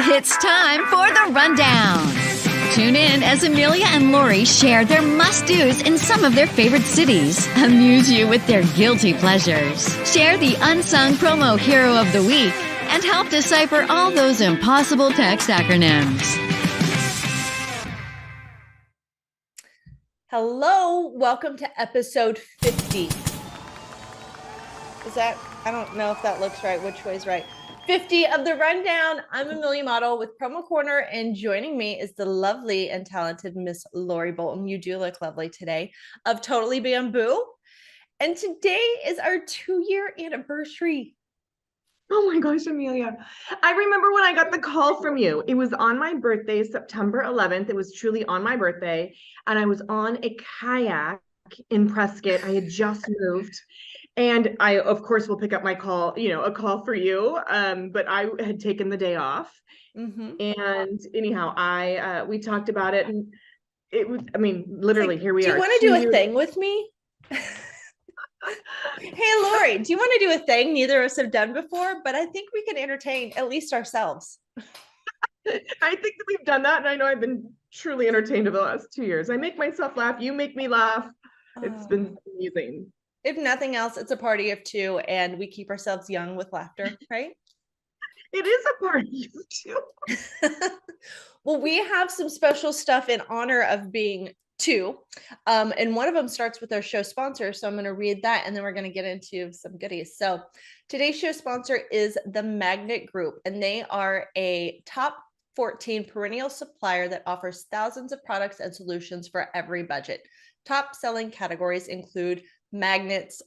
It's time for the rundown. Tune in as Amelia and Lori share their must-dos in some of their favorite cities, amuse you with their guilty pleasures, share the unsung promo hero of the week, and help decipher all those impossible text acronyms. Hello, welcome to episode 50. I don't know if that looks right, which way is right. 50 of the rundown. I'm Amelia Model with Promo Corner, and joining me is the lovely and talented Miss Lori Bolton. You do look lovely today, of Totally Bamboo. And today is our 2-year anniversary. Oh my gosh, Amelia. I remember when I got the call from you. It was on my birthday, September 11th. It was truly on my birthday. And I was on a kayak in Prescott. I had just moved. And I, of course, will pick up my call, a call for you. But I had taken the day off. Mm-hmm. And anyhow, we talked about it. And it was, literally, here we are. Do you want to do a thing with me? Hey, Lori, do you want to do a thing neither of us have done before? But I think we can entertain at least ourselves. I think that we've done that. And I know I've been truly entertained over the last 2 years. I make myself laugh. You make me laugh. It's been amazing. If nothing else, it's a party of two, and we keep ourselves young with laughter, right? It is a party of two. Well, we have some special stuff in honor of being two. And one of them starts with our show sponsor. So I'm going to read that, and then we're going to get into some goodies. So today's show sponsor is the Magnet Group, and they are a top 14 perennial supplier that offers thousands of products and solutions for every budget. Top selling categories include magnets,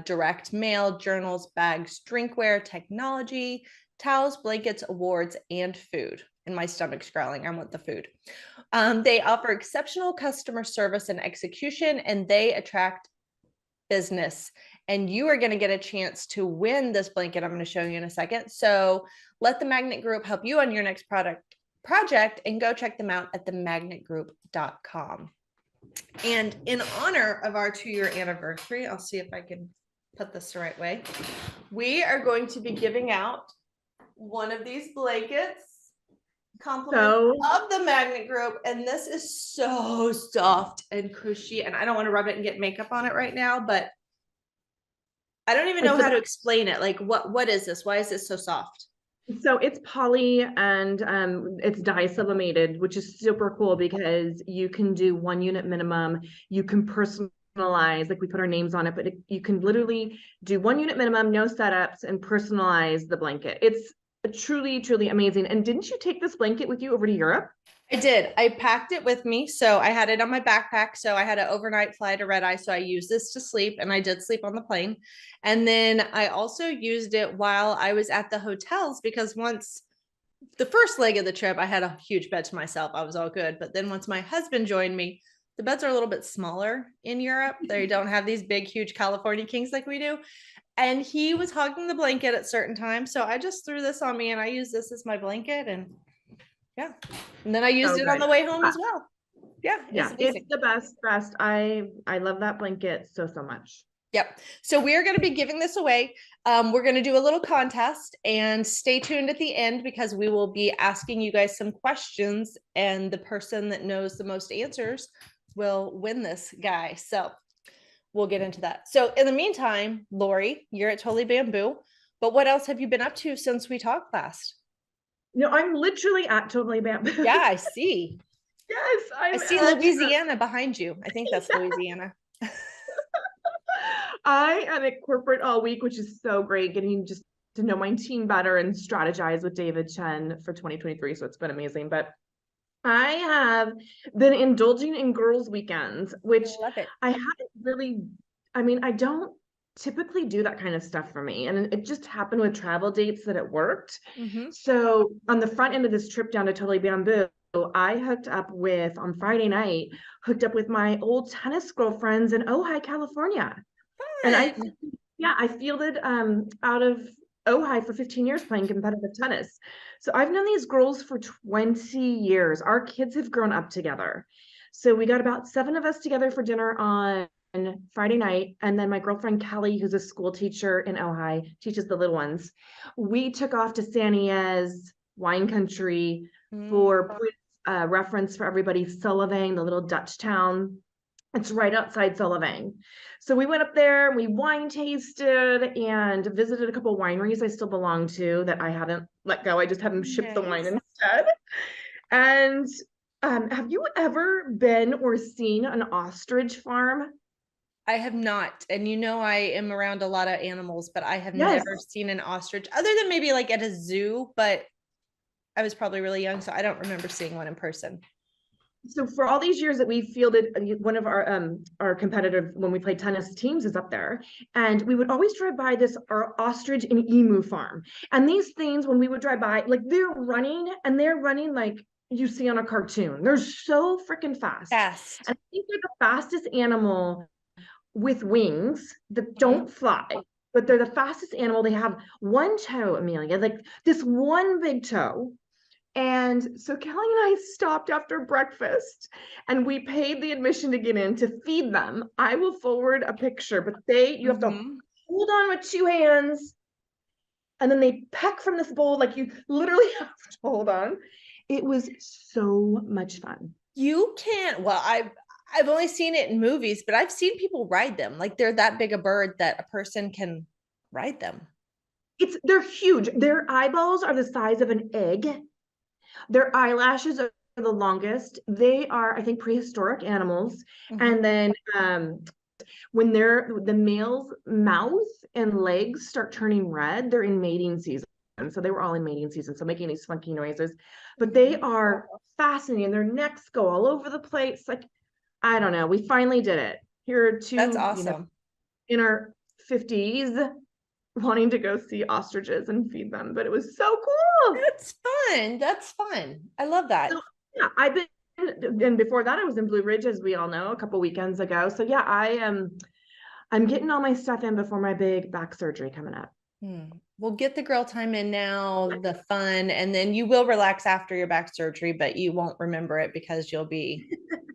direct mail, journals, bags, drinkware, technology, towels, blankets, awards, and food. And my stomach's growling. I want the food. They offer exceptional customer service and execution, and they attract business. And you are going to get a chance to win this blanket I'm going to show you in a second. So let the Magnet Group help you on your next project, and go check them out at themagnetgroup.com. And in honor of our 2-year anniversary, I'll see if I can put this the right way. We are going to be giving out one of these blankets, compliments of the Magnet Group. And this is so soft and cushy. And I don't want to rub it and get makeup on it right now, but I don't even know how to explain it. Like, what is this? Why is this so soft? So it's poly, and it's dye sublimated, which is super cool because you can do 1 unit minimum. You can personalize, like we put our names on it, but you can literally do 1 unit minimum, no setups, and personalize the blanket. It's truly, truly amazing. And didn't you take this blanket with you over to Europe? I did. I packed it with me. So I had it on my backpack. So I had an overnight flight to Red Eye. So I used this to sleep, and I did sleep on the plane. And then I also used it while I was at the hotels, because once the first leg of the trip, I had a huge bed to myself. I was all good. But then once my husband joined me, the beds are a little bit smaller in Europe. They don't have these big, huge California kings like we do. And he was hugging the blanket at certain times. So I just threw this on me, and I used this as my blanket. And yeah. And then I used it on the way home as well. Yeah. It's the best. I love that blanket so much. Yep. So we are going to be giving this away. We're going to do a little contest, and stay tuned at the end, because we will be asking you guys some questions, and the person that knows the most answers will win this guy. So we'll get into that. So in the meantime, Lori, you're at Totally Bamboo, but what else have you been up to since we talked last? No, I'm literally at Totally Bamboo. Yeah, I see. Yes, I see Louisiana behind you. I think that's Louisiana. I am at corporate all week, which is so great, getting just to know my team better and strategize with David Chen for 2023. So it's been amazing. But I have been indulging in girls' weekends, which I haven't really, I don't typically do that kind of stuff for me. And it just happened with travel dates that it worked. Mm-hmm. So on the front end of this trip down to Totally Bamboo, I on Friday night, hooked up with my old tennis girlfriends in Ojai, California. Fun. And I fielded out of Ojai for 15 years playing competitive tennis. So I've known these girls for 20 years. Our kids have grown up together. So we got about 7 of us together for dinner on Friday night, and then my girlfriend Kelly, who's a school teacher in Ojai, teaches the little ones. We took off to San Ynez wine country for reference for everybody, Sullivan, the little Dutch town. It's right outside Sullivan. So we went up there, we wine tasted and visited a couple of wineries I still belong to that I haven't let go. I just had them ship the wine instead. And have you ever been or seen an ostrich farm? I have not. And you know, I am around a lot of animals, but I have Yes. never seen an ostrich other than maybe like at a zoo, but I was probably really young, so I don't remember seeing one in person. So for all these years that we fielded, one of our competitive, when we played tennis teams, is up there, and we would always drive by this our ostrich and emu farm. And these things, when we would drive by, like they're running like you see on a cartoon. They're so freaking fast. Fast. And I think they're the fastest animal with wings that don't fly, but they're the fastest animal. They have one toe, Amelia, like this one big toe. And so Kelly and I stopped after breakfast and we paid the admission to get in to feed them. I will forward a picture, but you have to hold on with two hands and then they peck from this bowl. Like you literally have to hold on. It was so much fun. You can't, well, I've only seen it in movies, but I've seen people ride them. Like they're that big a bird that a person can ride them. They're huge. Their eyeballs are the size of an egg. Their eyelashes are the longest. They are, I think, prehistoric animals. And then when the male's mouth and legs start turning red, they're in mating season. So they were all in mating season, so making these funky noises. But they are fascinating. Their necks go all over the place. Like, I don't know. We finally did it. Here are two, that's awesome. In our 50s, wanting to go see ostriches and feed them, but it was so cool. That's fun. I love that. So, yeah, I've been, and before that I was in Blue Ridge, as we all know, a couple weekends ago. So yeah, I'm getting all my stuff in before my big back surgery coming up. We'll get the girl time in now, the fun, and then you will relax after your back surgery, but you won't remember it because you'll be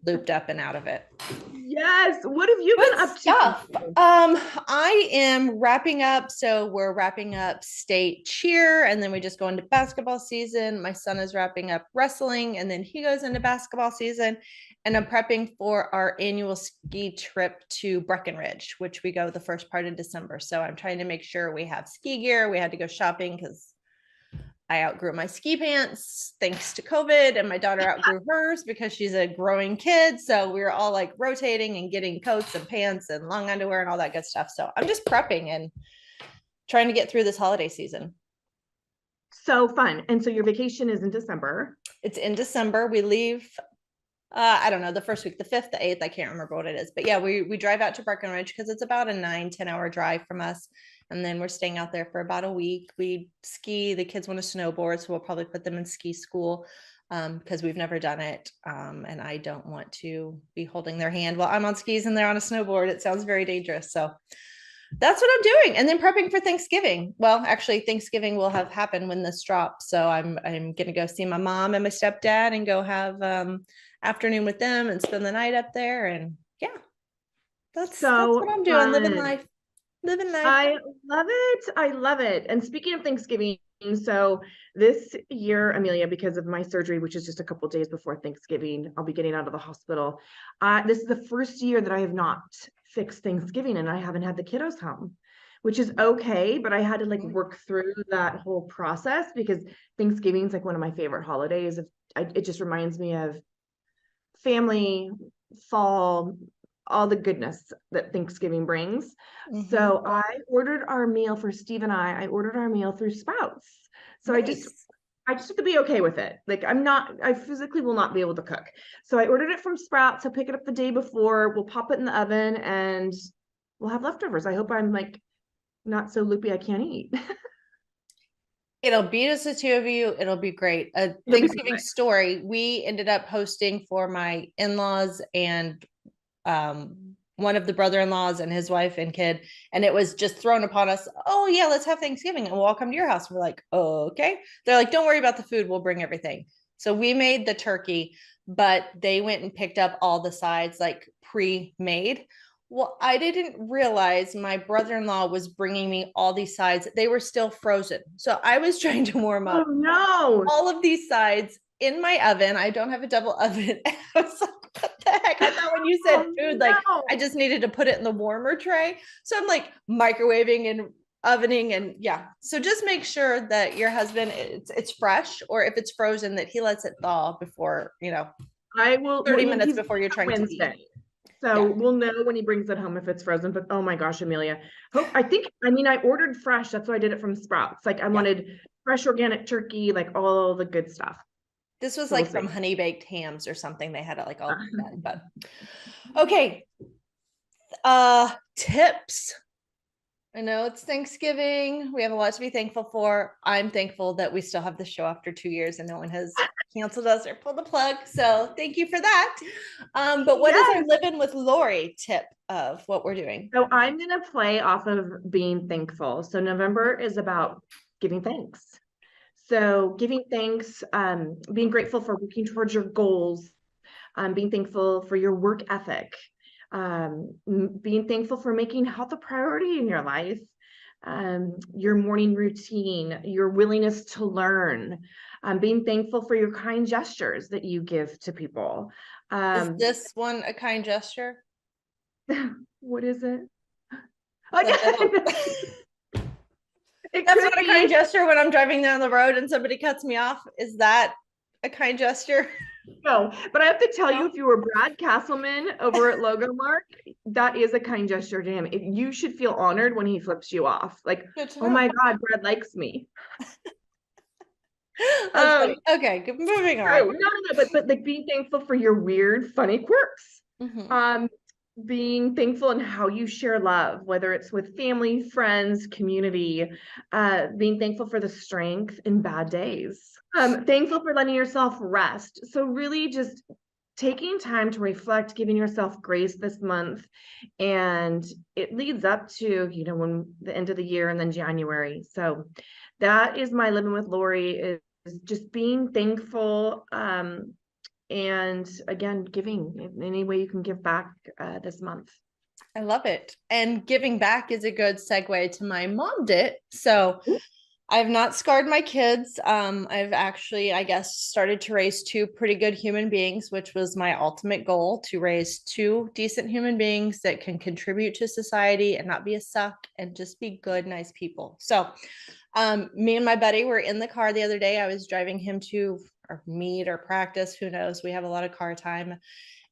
looped up and out of it. Yes. What have you been up to? I am wrapping up. So we're wrapping up state cheer, and then we just go into basketball season. My son is wrapping up wrestling, and then he goes into basketball season. And I'm prepping for our annual ski trip to Breckenridge, which we go the first part of December. So I'm trying to make sure we have ski gear. We had to go shopping because I outgrew my ski pants thanks to COVID, and my daughter outgrew hers because she's a growing kid. So we were all like rotating and getting coats and pants and long underwear and all that good stuff. So I'm just prepping and trying to get through this holiday season. So fun. And so your vacation is in December. It's in December. We leave, I don't know, the first week, the 5th, the 8th, I can't remember what it is, but yeah, we drive out to Breckenridge because it's about a 9-10 hour drive from us. And then we're staying out there for about a week. We ski, the kids want to snowboard, so we'll probably put them in ski school because we've never done it. And I don't want to be holding their hand while I'm on skis and they're on a snowboard. It sounds very dangerous. So that's what I'm doing. And then prepping for Thanksgiving. Well, actually Thanksgiving will have happened when this drops. So I'm going to go see my mom and my stepdad and go have afternoon with them and spend the night up there. And yeah, that's what I'm doing. Living life. I love it. I love it. And speaking of Thanksgiving, so this year, Amelia, because of my surgery, which is just a couple of days before Thanksgiving, I'll be getting out of the hospital. This is the first year that I have not fixed Thanksgiving and I haven't had the kiddos home, which is okay. But I had to like work through that whole process because Thanksgiving is like one of my favorite holidays. It just reminds me of family, fall, all the goodness that Thanksgiving brings. So I ordered our meal for Steve and I ordered our meal through Sprouts. So I just have to be okay with it. Like I physically will not be able to cook. So I ordered it from Sprouts. I'll pick it up the day before. We'll pop it in the oven and we'll have leftovers. I hope I'm like not so loopy I can't eat. It'll be just the two of you. It'll be great. A Thanksgiving story. We ended up hosting for my in-laws and one of the brother-in-laws and his wife and kid, and it was just thrown upon us. Oh yeah, let's have Thanksgiving and we'll all come to your house. We're like, oh, okay. They're like, don't worry about the food, we'll bring everything. So we made the turkey, but they went and picked up all the sides like pre-made. Well, I didn't realize my brother-in-law was bringing me all these sides. They were still frozen. So I was trying to warm Oh up no. all of these sides in my oven. I don't have a double oven. I was like, what the heck? I thought when you said Oh, food, like no. I just needed to put it in the warmer tray. So I'm like microwaving and ovening and yeah. So just make sure that your husband it's fresh, or if it's frozen that he lets it thaw before, I will 30 well, minutes he's before you're trying to eat. Wednesday. So Yeah. we'll know when he brings it home if it's frozen. But oh my gosh, Amelia. I ordered fresh. That's why I did it from Sprouts. Like I Yeah. wanted fresh organic turkey, like all the good stuff. This was So we'll like from see. Honey Baked Hams or something. They had it like all done, but okay. Tips. I know it's Thanksgiving. We have a lot to be thankful for. I'm thankful that we still have the show after 2 years and no one has canceled us or pulled the plug. So thank you for that. But what is our Yes. Living with Lori tip of what we're doing? So I'm gonna play off of being thankful. So November is about giving thanks. So giving thanks, being grateful for working towards your goals, being thankful for your work ethic, being thankful for making health a priority in your life, your morning routine, your willingness to learn, being thankful for your kind gestures that you give to people. Is this one a kind gesture? What is it? It That's could not a be. kind gesture when I'm driving down the road and somebody cuts me off. Is that a kind gesture? No, but I have to tell No. you, if you were Brad Castleman over at Logo Mark, that is a kind gesture to him. You should feel honored when he flips you off. Like, oh my God, Brad likes me. That's funny. Okay, moving on. No, but like being thankful for your weird, funny quirks. Mhm. Being thankful in how you share love, whether it's with family, friends, community, being thankful for the strength in bad days. Thankful for letting yourself rest. So really just taking time to reflect, giving yourself grace this month. And it leads up to, when the end of the year and then January. So that is my Living with Lori, is just being thankful. And again, giving in any way you can give back this month. I love it. And giving back is a good segue to my mom did. So I've not scarred my kids. I've actually, I guess, started to raise two pretty good human beings, which was my ultimate goal, to raise two decent human beings that can contribute to society and not be a suck and just be good, nice people. So me and my buddy were in the car the other day. I was driving him to or meet or practice. Who knows? We have a lot of car time.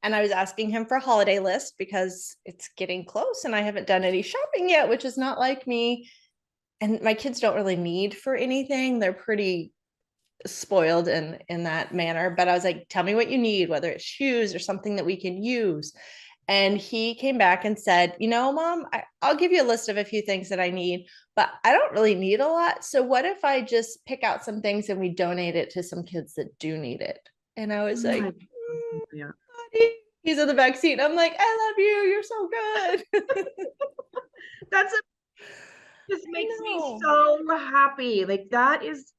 And I was asking him for a holiday list because it's getting close and I haven't done any shopping yet, which is not like me. And my kids don't really need for anything. They're pretty spoiled in that manner. But I was like, tell me what you need, whether it's shoes or something that we can use. And he came back and said, Mom, I'll give you a list of a few things that I need, but I don't really need a lot. So what if I just pick out some things and we donate it to some kids that do need it? And I was like, Yeah. he's in the back seat. I'm like, I love you. You're so good. This makes me so happy. Like that is,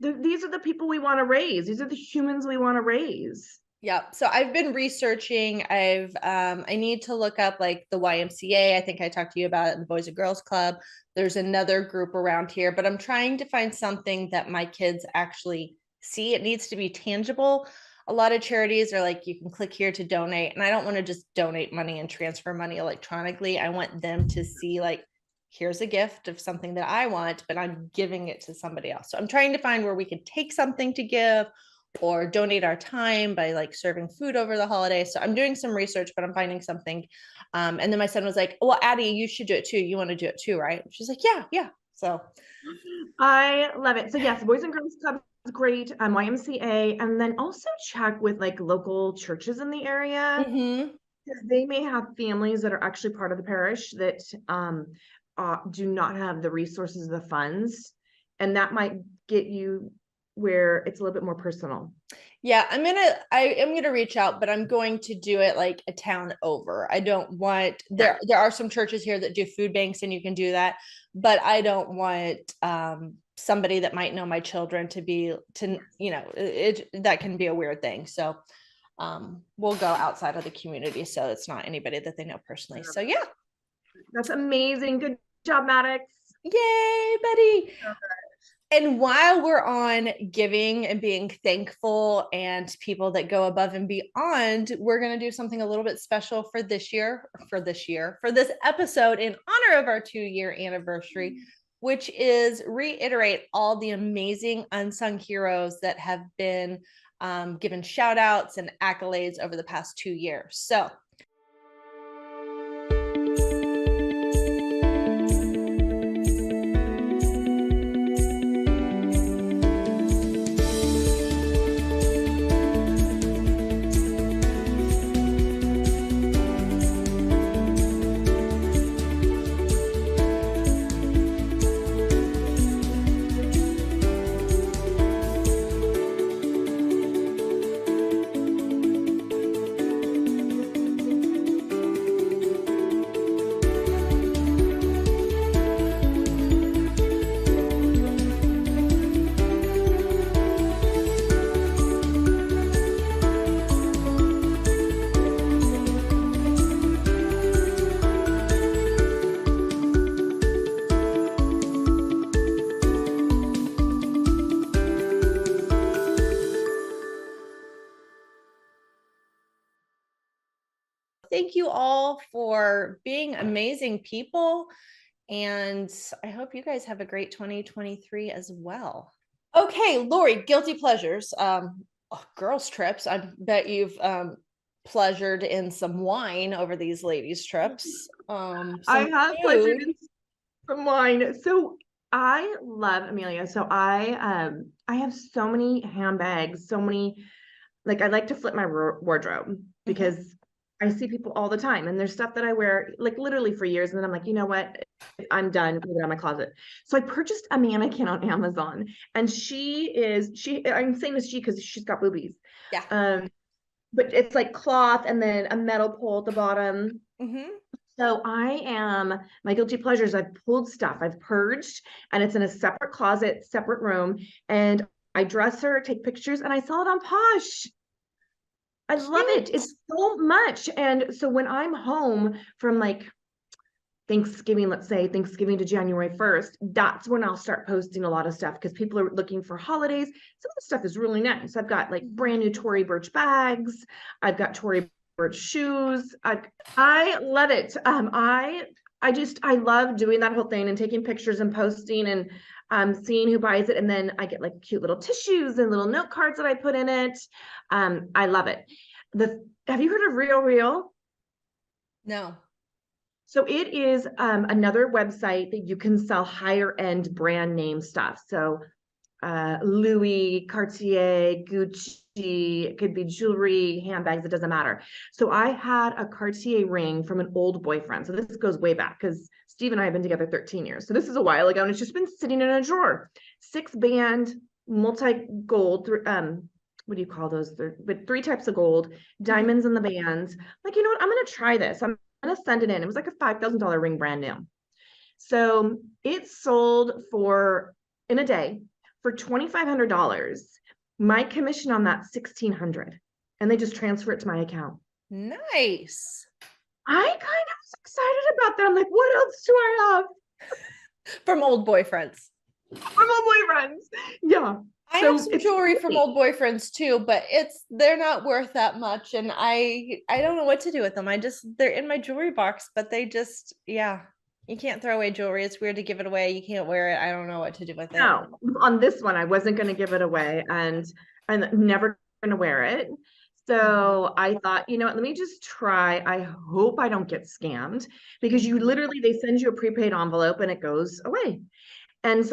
these are the people we want to raise. These are the humans we want to raise. Yeah. So I've been researching. I need to look up like the YMCA. I think I talked to you about it in the Boys and Girls Club. There's another group around here, but I'm trying to find something that my kids actually see. It needs to be tangible. A lot of charities are like, you can click here to donate. And I don't want to just donate money and transfer money electronically. I want them to see like, here's a gift of something that I want, but I'm giving it to somebody else. So I'm trying to find where we can take something to give or donate our time by like serving food over the holidays. So I'm doing some research, but I'm finding something. And then my son was like, well, Addie, you should do it too. You want to do it too, right? She's like, yeah. So I love it. So yes, Boys and Girls Club is great. YMCA, and then also check with like local churches in the area. Because they may have families that are actually part of the parish that do not have the resources, the funds, and that might get you where it's a little bit more personal. Yeah, I am gonna reach out, but I'm going to do it like a town over. I don't want there are some churches here that do food banks and you can do that, but I don't want somebody that might know my children to be that can be a weird thing. So will go outside of the community. So it's not anybody that they know personally. So yeah. That's amazing. Good job, Maddox. Yay, Betty. And while we're on giving and being thankful and people that go above and beyond, we're going to do something a little bit special for this episode in honor of our 2-year anniversary, which is reiterate all the amazing unsung heroes that have been given shout outs and accolades over the past 2 years. So thank you all for being amazing people. And I hope you guys have a great 2023 as well. Okay, Lori, guilty pleasures. Girls' trips. I bet you've pleasured in some wine over these ladies' trips. I have pleasured in some wine. So I love Amelia. So I have so many handbags, so many, like I like to flip my wardrobe because I see people all the time and there's stuff that I wear like literally for years. And then I'm like, you know what? I'm done with it on my closet. So I purchased a mannequin on Amazon and I'm saying this she because she's got boobies. Yeah. But it's like cloth and then a metal pole at the bottom. So my guilty pleasures, I've pulled stuff, I've purged, and it's in a separate closet, separate room. And I dress her, take pictures, and I sell it on Posh. I love it. It's so much. And so when I'm home from like Thanksgiving, let's say Thanksgiving to January 1st, that's when I'll start posting a lot of stuff because people are looking for holidays. Some of the stuff is really nice. I've got like brand new Tory Burch bags. I've got Tory Burch shoes. I love it. I love doing that whole thing and taking pictures and posting and seeing who buys it. And then I get like cute little tissues and little note cards that I put in it. I love it. Have you heard of Real Real? No. So it is another website that you can sell higher end brand name stuff. So Louis, Cartier, Gucci, it could be jewelry, handbags, it doesn't matter. So I had a Cartier ring from an old boyfriend. So this goes way back because Steve and I have been together 13 years. So this is a while ago and it's just been sitting in a drawer. 6-band, multi-gold, what do you call those? But 3 types of gold, diamonds in the bands. Like, you know what? I'm going to try this. I'm going to send it in. It was like a $5,000 ring brand new. So it sold in a day for $2,500. My commission on that $1,600, and they just transfer it to my account. Nice. I kind of was excited about that. I'm like, what else do I have? From old boyfriends. Yeah. I have some jewelry from old boyfriends too, but they're not worth that much. And I don't know what to do with them. They're in my jewelry box, but they just, yeah. You can't throw away jewelry. It's weird to give it away. You can't wear it. I don't know what to do with it. No, on this one, I wasn't going to give it away and I'm never going to wear it. So I thought, you know what, let me just try. I hope I don't get scammed because they send you a prepaid envelope and it goes away. And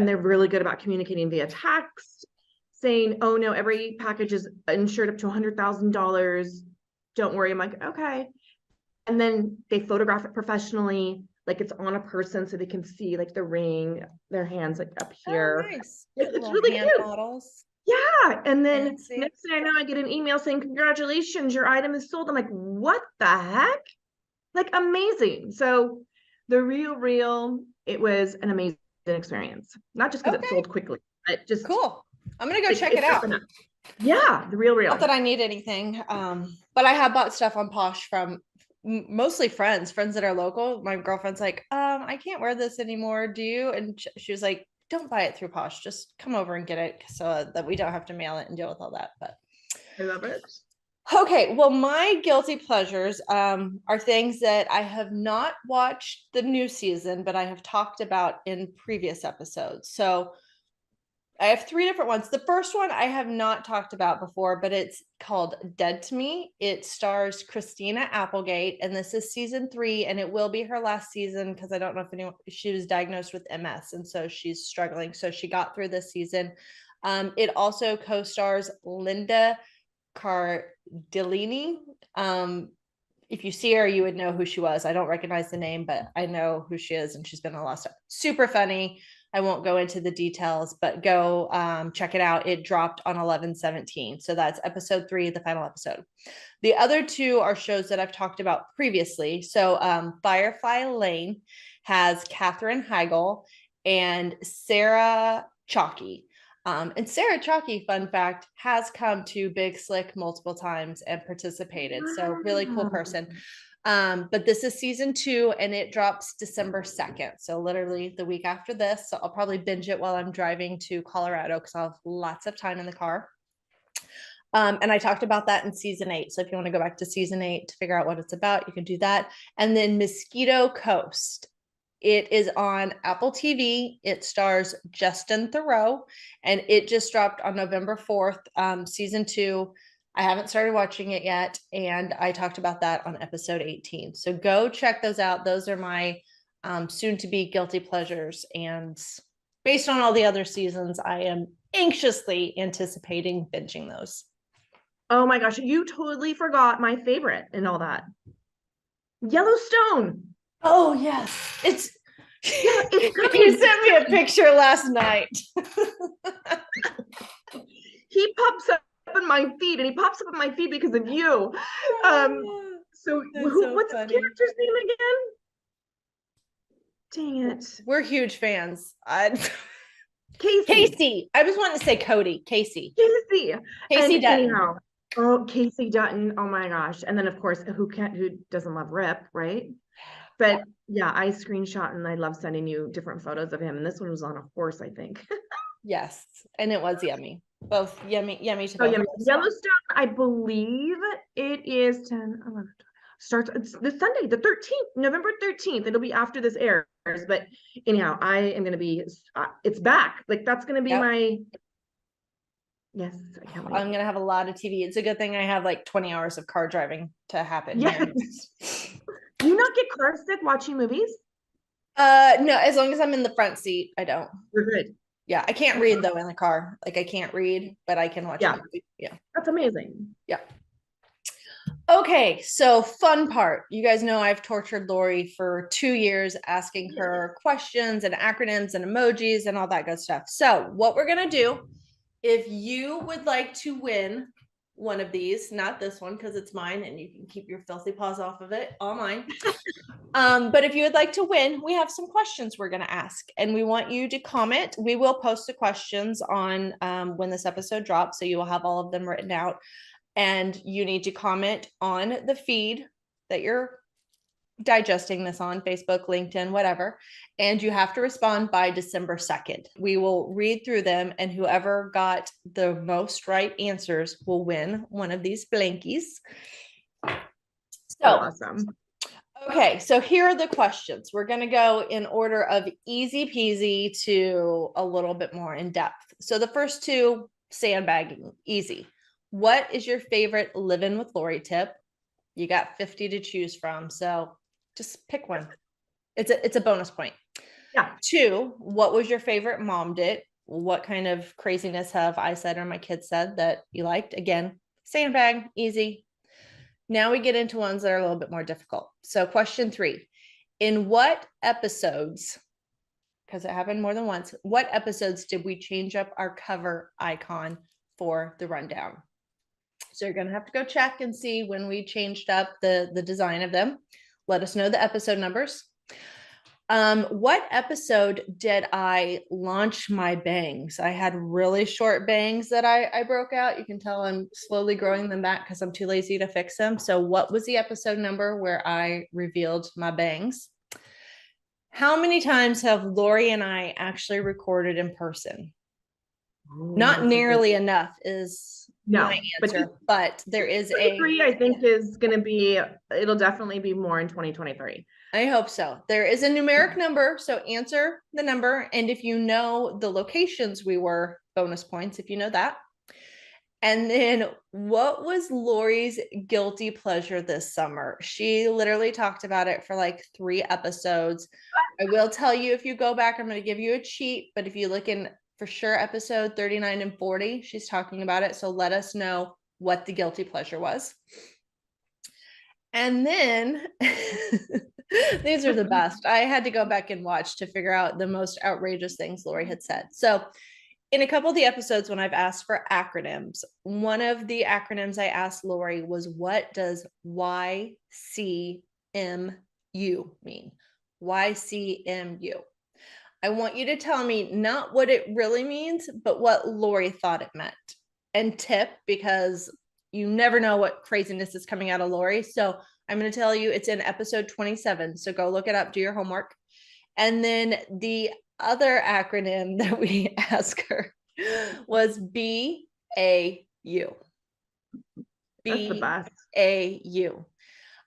they're really good about communicating via text saying, oh no, every package is insured up to $100,000. Don't worry. I'm like, okay. And then they photograph it professionally, like it's on a person so they can see like the ring, their hands like up here. Oh, nice. It's really cute. Models. Yeah. And then next thing I know, I get an email saying, congratulations, your item is sold. I'm like, what the heck? Like amazing. So the Real, it was an amazing experience. Not just because it sold quickly, but just cool. I'm going to go check it out. Yeah, the real. Not that I need anything, but I have bought stuff on Posh from mostly friends that are local. My girlfriend's like, I can't wear this anymore. Do you? And she was like, don't buy it through Posh. Just come over and get it so that we don't have to mail it and deal with all that. But I love it. okay, well, my guilty pleasures are things that I have not watched the new season, but I have talked about in previous episodes. So I have three different ones. The first one I have not talked about before, but it's called Dead to Me. It stars Christina Applegate, and this is season 3, and it will be her last season because I don't know if anyone, she was diagnosed with MS, and so she's struggling. So she got through this season. It also co-stars Linda Cardellini. If you see her, you would know who she was. I don't recognize the name, but I know who she is, and she's been in a lot of stuff. Super funny. I won't go into the details, but go check it out. It dropped on 11/17. So that's episode 3, the final episode. The other 2 are shows that I've talked about previously. So Firefly Lane has Katherine Heigl and Sarah Chalky. And Sarah Chalky, fun fact, has come to Big Slick multiple times and participated. So really cool person. But this is season 2 and it drops December 2nd. So literally the week after this. So I'll probably binge it while I'm driving to Colorado because I'll have lots of time in the car. And I talked about that in season 8. So if you want to go back to season 8 to figure out what it's about, you can do that. And then Mosquito Coast. It is on Apple TV. It stars Justin Theroux, and it just dropped on November 4th, season 2. I haven't started watching it yet, and I talked about that on episode 18. So go check those out. Those are my soon-to-be guilty pleasures, and based on all the other seasons, I am anxiously anticipating binging those. Oh my gosh, you totally forgot my favorite and all that. Yellowstone. Oh yes, it's you sent me a picture last night. He pops up in my feed, and he pops up in my feed because of you. What's his character's name again? Dang it. We're huge fans. Casey. I was wanting to say Cody. Casey Dutton. Anyhow, oh, Casey Dutton. Oh my gosh. And then of course, who doesn't love Rip, right? But yeah, I screenshot and I love sending you different photos of him. And this one was on a horse, I think. Yes. And it was yummy. Both yummy to both. Yummy. Yellowstone, I believe it is 10, 11, starts it's the Sunday, the 13th, November 13th. It'll be after this airs. But anyhow, I am going to be, it's back. Like that's going to be my, yes, I can't wait. I'm going to have a lot of TV. It's a good thing I have like 20 hours of car driving to happen. Yes. Do you not get car sick watching movies? No, as long as I'm in the front seat, I don't. You're good. Yeah, I can't read though in the car. Like I can't read, but I can watch a movie. Yeah. That's amazing. Yeah. Okay, so fun part. You guys know I've tortured Lori for 2 years asking her questions and acronyms and emojis and all that good stuff. So what we're going to do, if you would like to win one of these, not this one because it's mine and you can keep your filthy paws off of it, all mine. But if you would like to win, we have some questions we're going to ask and we want you to comment. We will post the questions on when this episode drops, so you will have all of them written out. And you need to comment on the feed that you're digesting this on, Facebook, LinkedIn, whatever. And you have to respond by December 2nd. We will read through them, and whoever got the most right answers will win one of these blankies. So awesome. Okay, so here are the questions. We're going to go in order of easy peasy to a little bit more in depth. So the first 2, sandbagging, easy. What is your favorite Living with Lori tip? You got 50 to choose from, so just pick one. It's a bonus point. Yeah. 2, what was your favorite mom did? What kind of craziness have I said or my kids said that you liked? Again, sandbag, easy. Now we get into ones that are a little bit more difficult. So question 3, in what episodes, because it happened more than once, what episodes did we change up our cover icon for the rundown? So you're going to have to go check and see when we changed up the design of them. Let us know the episode numbers. What episode did I launch my bangs? I had really short bangs that I broke out. You can tell I'm slowly growing them back because I'm too lazy to fix them. So what was the episode number where I revealed my bangs? How many times have Lori and I actually recorded in person? Not nearly enough is my answer, but there is a 23, I think is going to be, it'll definitely be more in 2023. I hope so. There is a numeric number, so answer the number. And if you know the locations we were, bonus points if you know that. And then what was Lori's guilty pleasure this summer? She literally talked about it for like 3 episodes. I will tell you, if you go back, I'm going to give you a cheat, but if you look in for sure episode 39 and 40, she's talking about it. So let us know what the guilty pleasure was. And then these are the best. I had to go back and watch to figure out the most outrageous things Lori had said. So in a couple of the episodes when I've asked for acronyms, one of the acronyms I asked Lori was, what does YCMU mean? YCMU. I want you to tell me not what it really means, but what Lori thought it meant. And tip, because you never know what craziness is coming out of Lori. So I'm going to tell you it's in episode 27. So go look it up, do your homework. And then the other acronym that we asked her was BAU. That's the best. BAU.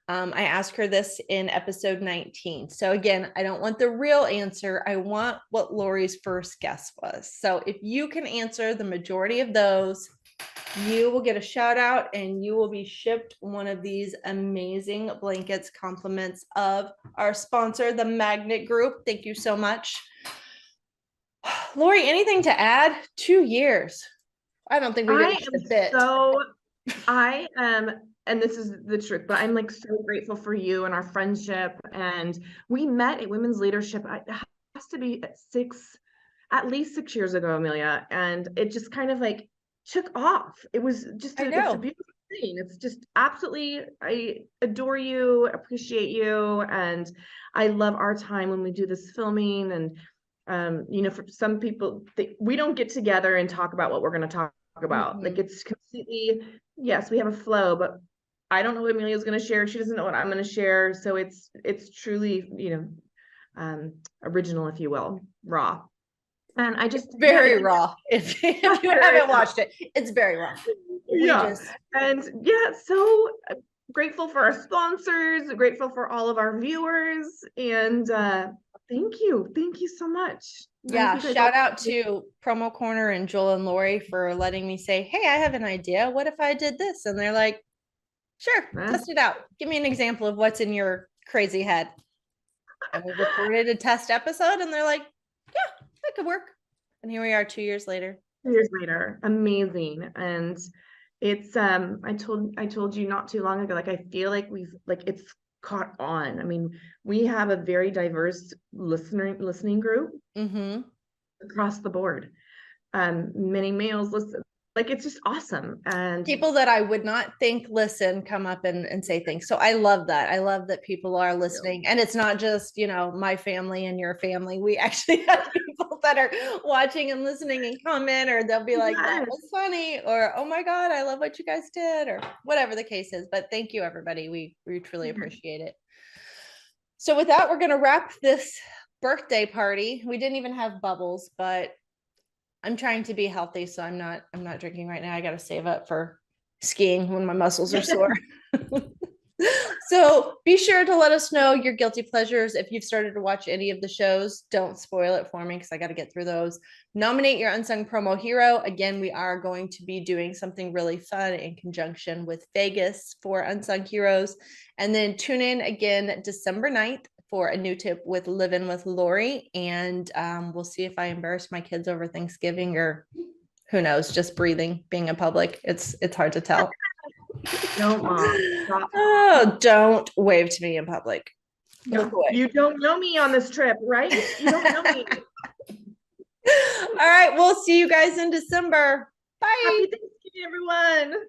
I asked her this in episode 19. So again, I don't want the real answer. I want what Lori's first guess was. So if you can answer the majority of those, you will get a shout out and you will be shipped one of these amazing blankets, compliments of our sponsor, the Magnet Group. Thank you so much. Lori, anything to add? 2 years. I don't think we reached the bit. I am, and this is the truth, but I'm like so grateful for you and our friendship. And we met at Women's Leadership. It has to be at least 6 years ago, Amelia. And it just kind of like took off. It was just it's a beautiful thing. It's just absolutely, I adore you, appreciate you. And I love our time when we do this filming. And for some people, we don't get together and talk about what we're going to talk about. Like it's completely, yes, we have a flow, but I don't know what Amelia's going to share. She doesn't know what I'm going to share. So it's truly, original, if you will, raw. And I just very raw. If you haven't watched it, it's very raw. So grateful for our sponsors, grateful for all of our viewers, and thank you so much. Yeah, shout out to Promo Corner and Joel and Lori for letting me say, hey, I have an idea. What if I did this? And they're like, sure, test it out. Give me an example of what's in your crazy head. And we recorded a test episode and they're like, yeah, that could work. And here we are 2 years later. 2 years later. Amazing. And it's I told you not too long ago, like I feel like it's caught on. I mean, we have a very diverse listening group across the board. Many males listen. Like, it's just awesome. And people that I would not think listen come up and say things. So I love that. I love that people are listening. And it's not just, my family and your family. We actually have people that are watching and listening and comment, or they'll be like, that was funny, or, oh my God, I love what you guys did, or whatever the case is. But thank you, everybody. We truly appreciate it. So with that, we're going to wrap this birthday party. We didn't even have bubbles, but I'm trying to be healthy, so I'm not drinking right now. I got to save up for skiing when my muscles are sore. So be sure to let us know your guilty pleasures. If you've started to watch any of the shows, don't spoil it for me because I got to get through those. Nominate your unsung promo hero. Again, we are going to be doing something really fun in conjunction with Vegas for Unsung Heroes. And then tune in again December 9th for a new tip with Living with Lori. And we'll see if I embarrass my kids over Thanksgiving, or who knows, just breathing, being in public. It's hard to tell. No, Mom. Stop. Oh, don't wave to me in public. No, you don't know me on this trip, right? You don't know me. All right. We'll see you guys in December. Bye. Happy Thanksgiving, everyone.